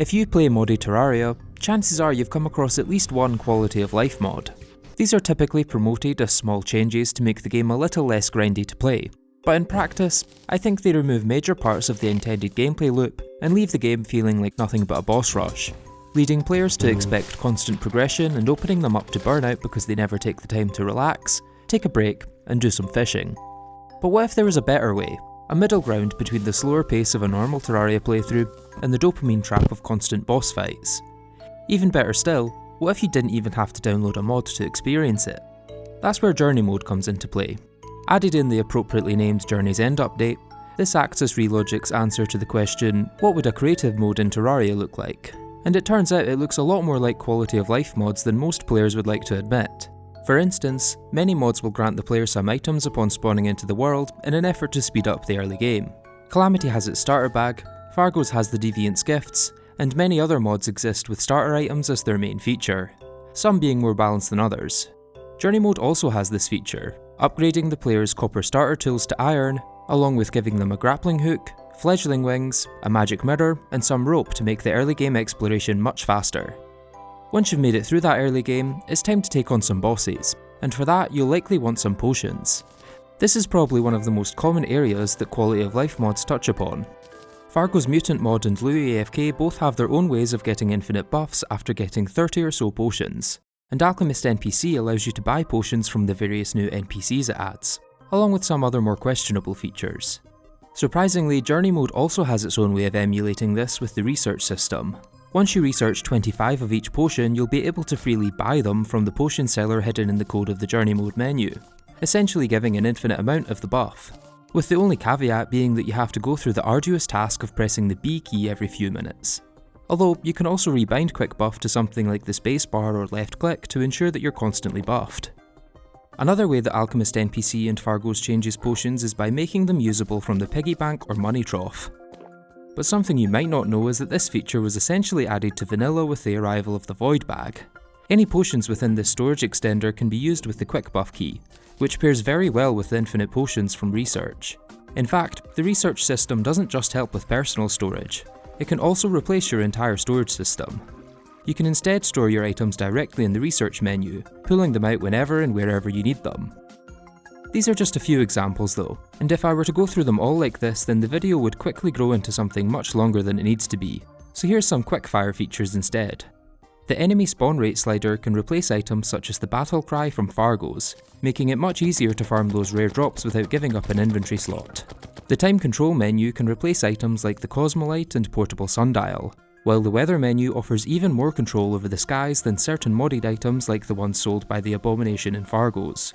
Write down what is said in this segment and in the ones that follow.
If you play modded Terraria, chances are you've come across at least one quality of life mod. These are typically promoted as small changes to make the game a little less grindy to play, but in practice, I think they remove major parts of the intended gameplay loop and leave the game feeling like nothing but a boss rush, leading players to expect constant progression and opening them up to burnout because they never take the time to relax, take a break, and do some fishing. But what if there was a better way? A middle ground between the slower pace of a normal Terraria playthrough and the dopamine trap of constant boss fights. Even better still, what if you didn't even have to download a mod to experience it? That's where Journey Mode comes into play. Added in the appropriately named Journey's End update, this acts as Relogic's answer to the question, what would a creative mode in Terraria look like? And it turns out it looks a lot more like quality of life mods than most players would like to admit. For instance, many mods will grant the player some items upon spawning into the world in an effort to speed up the early game. Calamity has its starter bag, Fargo's has the Deviant's gifts, and many other mods exist with starter items as their main feature, some being more balanced than others. Journey Mode also has this feature, upgrading the player's copper starter tools to iron, along with giving them a grappling hook, fledgling wings, a magic mirror, and some rope to make the early game exploration much faster. Once you've made it through that early game, it's time to take on some bosses, and for that you'll likely want some potions. This is probably one of the most common areas that quality of life mods touch upon. Fargo's Mutant mod and Louis AFK both have their own ways of getting infinite buffs after getting 30 or so potions, and Alchemist NPC allows you to buy potions from the various new NPCs it adds, along with some other more questionable features. Surprisingly, Journey Mode also has its own way of emulating this with the research system. Once you research 25 of each potion, you'll be able to freely buy them from the potion seller hidden in the code of the Journey Mode menu, essentially giving an infinite amount of the buff, with the only caveat being that you have to go through the arduous task of pressing the B key every few minutes. Although, you can also rebind quick buff to something like the spacebar or left click to ensure that you're constantly buffed. Another way that Alchemist NPC and Fargo's changes potions is by making them usable from the piggy bank or money trough. But something you might not know is that this feature was essentially added to vanilla with the arrival of the Void Bag. Any potions within this storage extender can be used with the quick buff key, which pairs very well with the infinite potions from research. In fact, the research system doesn't just help with personal storage, it can also replace your entire storage system. You can instead store your items directly in the research menu, pulling them out whenever and wherever you need them. These are just a few examples though, and if I were to go through them all like this, then the video would quickly grow into something much longer than it needs to be, so here's some quickfire features instead. The enemy spawn rate slider can replace items such as the battle cry from Fargo's, making it much easier to farm those rare drops without giving up an inventory slot. The time control menu can replace items like the Cosmolite and portable sundial, while the weather menu offers even more control over the skies than certain modded items like the ones sold by the Abomination in Fargo's.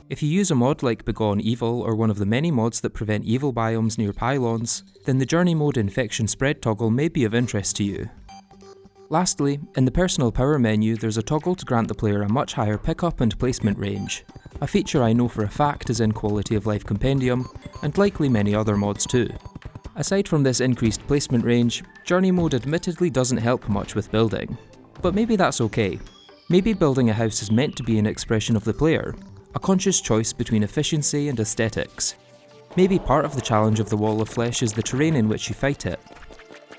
If you use a mod like Begone Evil or one of the many mods that prevent evil biomes near pylons, then the Journey Mode Infection Spread toggle may be of interest to you. Lastly, in the Personal Power menu there's a toggle to grant the player a much higher pickup and placement range, a feature I know for a fact is in Quality of Life Compendium, and likely many other mods too. Aside from this increased placement range, Journey Mode admittedly doesn't help much with building. But maybe that's okay. Maybe building a house is meant to be an expression of the player, a conscious choice between efficiency and aesthetics. Maybe part of the challenge of the Wall of Flesh is the terrain in which you fight it.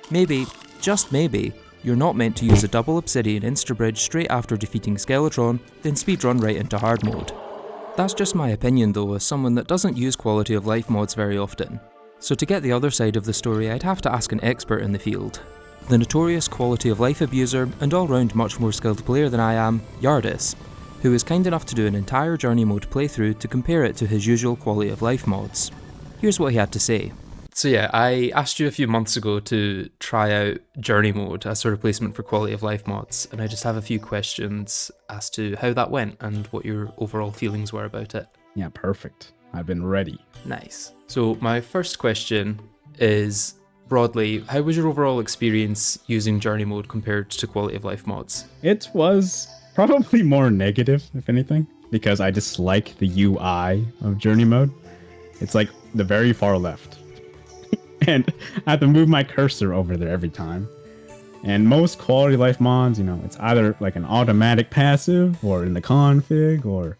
Maybe, just maybe, you're not meant to use a double obsidian insta-bridge straight after defeating Skeletron, then speedrun right into hard mode. That's just my opinion though, as someone that doesn't use quality of life mods very often. So to get the other side of the story, I'd have to ask an expert in the field. The notorious quality of life abuser and all-round much more skilled player than I am, Yardis, who was kind enough to do an entire Journey Mode playthrough to compare it to his usual quality of life mods. Here's what he had to say. So yeah, I asked you a few months ago to try out Journey Mode as a replacement for quality of life mods, and I just have a few questions as to how that went and what your overall feelings were about it. Yeah, perfect. I've been ready. Nice. So my first question is, broadly, how was your overall experience using Journey Mode compared to quality of life mods? It was probably more negative, if anything, because I dislike the UI of Journey Mode. It's like the very far left. And I have to move my cursor over there every time. And most quality of life mods, it's either like an automatic passive or in the config or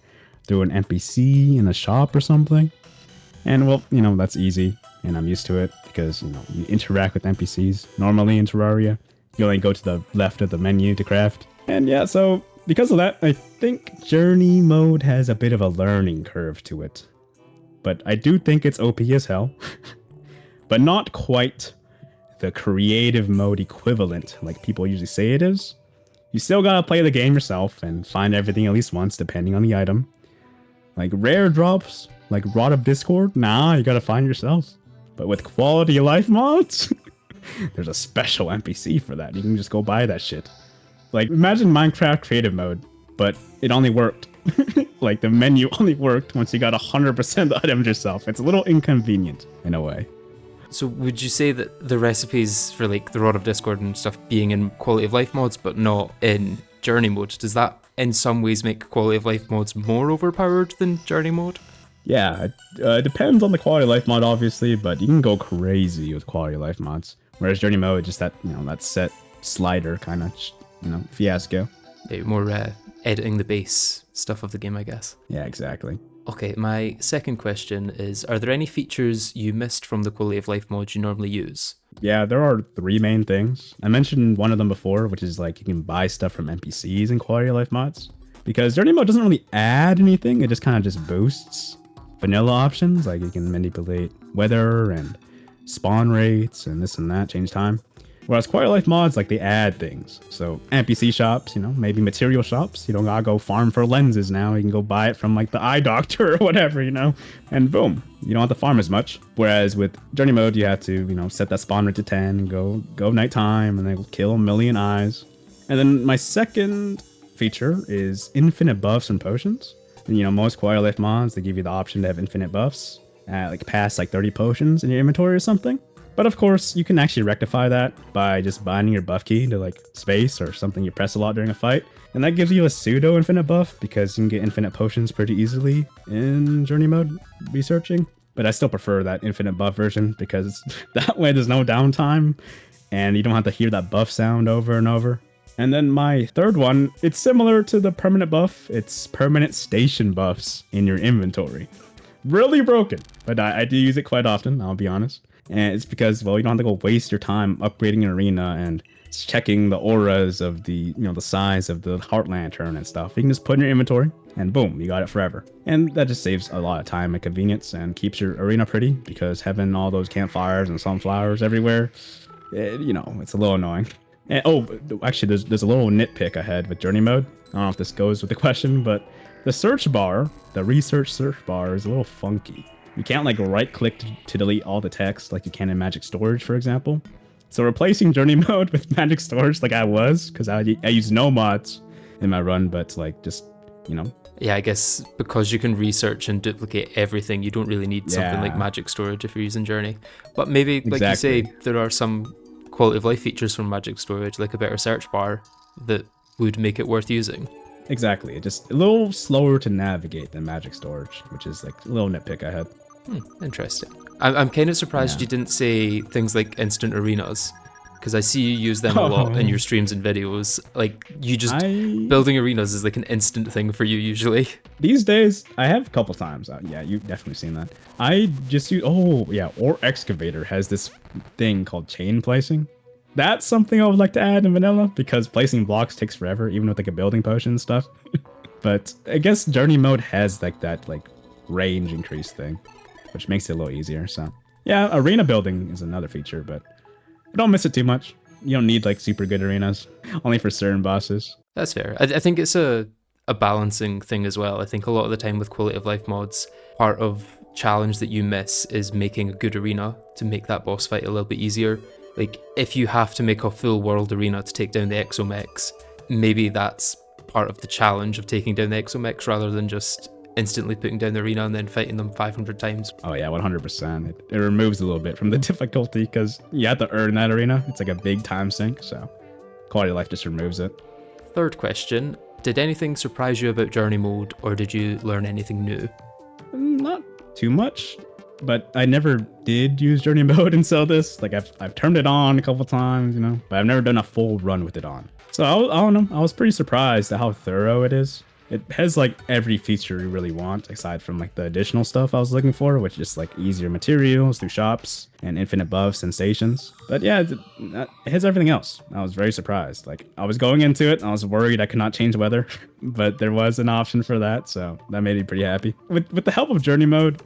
through an NPC in a shop or something. And well, that's easy. and I'm used to it because, you interact with NPCs normally in Terraria. You only go to the left of the menu to craft. And yeah, so because of that, I think journey mode has a bit of a learning curve to it. But I do think it's OP as hell. But not quite the creative mode equivalent like people usually say it is. You still gotta play the game yourself and find everything at least once depending on the item. Like rare drops, like Rod of Discord, nah, you gotta find yourself. But with quality of life mods, there's a special NPC for that. You can just go buy that shit. Like imagine Minecraft creative mode, but it only worked. Like the menu only worked once you got 100% the items yourself. It's a little inconvenient in a way. So would you say that the recipes for like the Rod of Discord and stuff being in quality of life mods but not in journey mode, does that in some ways make quality of life mods more overpowered than journey mode? Yeah, it depends on the quality of life mod obviously, but you can go crazy with quality of life mods. Whereas journey mode, just that, that set slider kind of, fiasco. Yeah, more editing the base stuff of the game, I guess. Yeah, exactly. Okay, my second question is, are there any features you missed from the quality of life mods you normally use? Yeah, there are 3 main things. I mentioned one of them before, which is like you can buy stuff from NPCs in quality of life mods. Because journey mode doesn't really add anything, it just kind of just boosts vanilla options, like you can manipulate weather and spawn rates and this and that, change time. Whereas quality of life mods, like they add things. So NPC shops, maybe material shops, you don't gotta go farm for lenses now. You can go buy it from like the eye doctor or whatever, and boom, you don't have to farm as much. Whereas with journey mode, you have to, set that spawn rate to 10, go nighttime, and then kill a million eyes. And then my second feature is infinite buffs and potions. And, most quality of life mods, they give you the option to have infinite buffs, like past like 30 potions in your inventory or something. But of course, you can actually rectify that by just binding your buff key to like space or something you press a lot during a fight. And that gives you a pseudo infinite buff because you can get infinite potions pretty easily in journey mode researching. But I still prefer that infinite buff version because that way there's no downtime and you don't have to hear that buff sound over and over. And then my third one, it's similar to the permanent buff. It's permanent station buffs in your inventory. Really broken, but I do use it quite often, I'll be honest. And it's because, well, you don't have to go waste your time upgrading an arena and checking the auras of the, the size of the heart lantern and stuff. You can just put in your inventory and boom, you got it forever. And that just saves a lot of time and convenience and keeps your arena pretty because having all those campfires and sunflowers everywhere, it's a little annoying. And actually, there's a little nitpick I had with journey mode. I don't know if this goes with the question, but the search bar, the research search bar is a little funky. You can't like right click to delete all the text like you can in Magic Storage, for example. So replacing journey mode with Magic Storage like I was, because I use no mods in my run, but like just, Yeah, I guess because you can research and duplicate everything, you don't really need something like Magic Storage if you're using Journey. But maybe, like you say, there are some quality of life features from Magic Storage, like a better search bar, that would make it worth using. Exactly. Just a little slower to navigate than Magic Storage, which is like a little nitpick I had. Interesting. I'm kind of surprised you didn't say things like instant arenas, because I see you use them a lot in your streams and videos. Like, building arenas is like an instant thing for you usually. These days, I have a couple times. Yeah, you've definitely seen that. I just use, or Excavator has this thing called chain placing. That's something I would like to add in vanilla, because placing blocks takes forever, even with like a building potion and stuff. But I guess journey mode has like that like range increase thing, which makes it a little easier. So yeah, arena building is another feature, but I don't miss it too much. You don't need like super good arenas, only for certain bosses. That's fair. I think it's a balancing thing as well. I think a lot of the time with quality of life mods, part of challenge that you miss is making a good arena to make that boss fight a little bit easier. Like, if you have to make a full world arena to take down the exomechs, maybe that's part of the challenge of taking down the exomechs rather than just instantly putting down the arena and then fighting them 500 times. Oh yeah, 100%. It removes a little bit from the difficulty because you have to earn that arena. It's like a big time sink, so quality of life just removes it. Third question, did anything surprise you about journey mode, or did you learn anything new? Not too much, but I never did use journey mode until this. Like I've turned it on a couple times, but I've never done a full run with it on. So I don't know, I was pretty surprised at how thorough it is. It has like every feature you really want, aside from like the additional stuff I was looking for, which is like easier materials through shops and infinite buff sensations. But yeah, it has everything else. I was very surprised. Like I was going into it, I was worried I could not change weather, but there was an option for that, so that made me pretty happy. With the help of journey mode,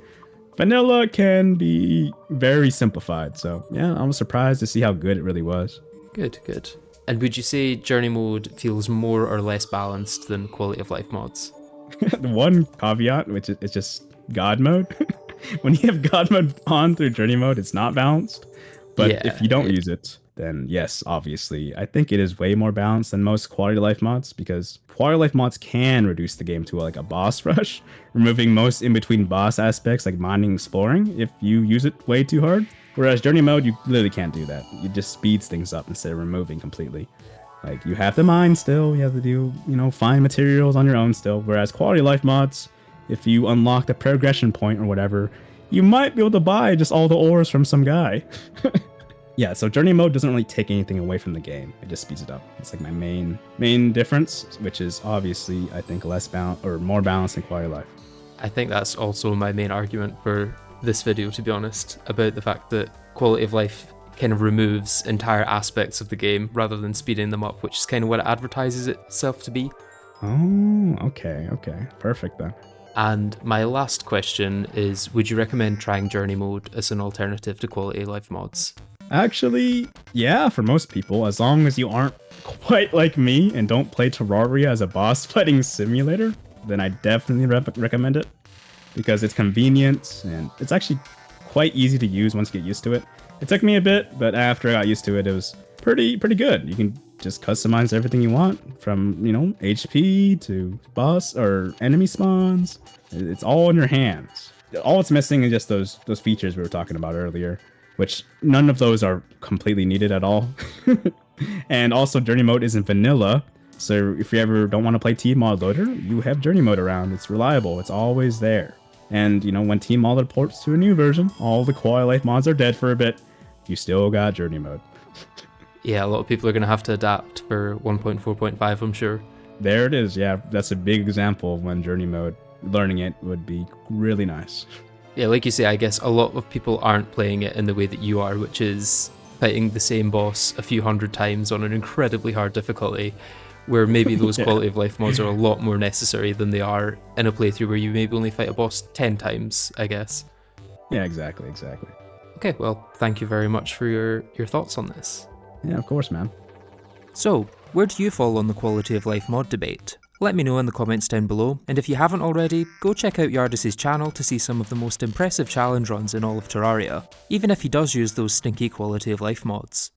vanilla can be very simplified. So yeah, I was surprised to see how good it really was. Good, good. And would you say journey mode feels more or less balanced than quality of life mods? The one caveat, which is it's just God mode. When you have God mode on through journey mode, it's not balanced. But Yeah, if you don't use it, then yes, obviously. I think it is way more balanced than most quality of life mods, because quality of life mods can reduce the game to like a boss rush, removing most in-between boss aspects like mining and exploring if you use it way too hard. Whereas journey mode, you literally can't do that. It just speeds things up instead of removing completely. Like you have to mine still, you have to do, find materials on your own still. Whereas quality of life mods, if you unlock the progression point or whatever, you might be able to buy just all the ores from some guy. Yeah, so journey mode doesn't really take anything away from the game. It just speeds it up. It's like my main difference, which is obviously I think less balance or more balanced than quality of life. I think that's also my main argument for this video, to be honest, about the fact that quality of life kind of removes entire aspects of the game rather than speeding them up, which is kind of what it advertises itself to be. Oh, okay, perfect then. And my last question is, would you recommend trying journey mode as an alternative to quality of life mods? Actually, yeah, for most people, as long as you aren't quite like me and don't play Terraria as a boss fighting simulator, then I definitely recommend it, because it's convenient and it's actually quite easy to use once you get used to it. It took me a bit, but after I got used to it, it was pretty good. You can just customize everything you want, from, HP to boss or enemy spawns. It's all in your hands. All it's missing is just those features we were talking about earlier, which none of those are completely needed at all. And also journey mode isn't vanilla, so if you ever don't want to play Team Mod Loader, you have journey mode around. It's reliable, it's always there. And when Team Mod Loader ports to a new version, all the quality of life mods are dead for a bit. You still got journey mode. Yeah, a lot of people are going to have to adapt for 1.4.5, I'm sure. There it is, yeah. That's a big example of when journey mode, learning it would be really nice. Yeah, like you say, I guess a lot of people aren't playing it in the way that you are, which is fighting the same boss a few hundred times on an incredibly hard difficulty, where maybe those quality of life mods are a lot more necessary than they are in a playthrough where you maybe only fight a boss 10 times, I guess. Yeah, exactly. Okay, well, thank you very much for your thoughts on this. Yeah, of course, man. So, where do you fall on the quality of life mod debate? Let me know in the comments down below, and if you haven't already, go check out Yardis' channel to see some of the most impressive challenge runs in all of Terraria, even if he does use those stinky quality of life mods.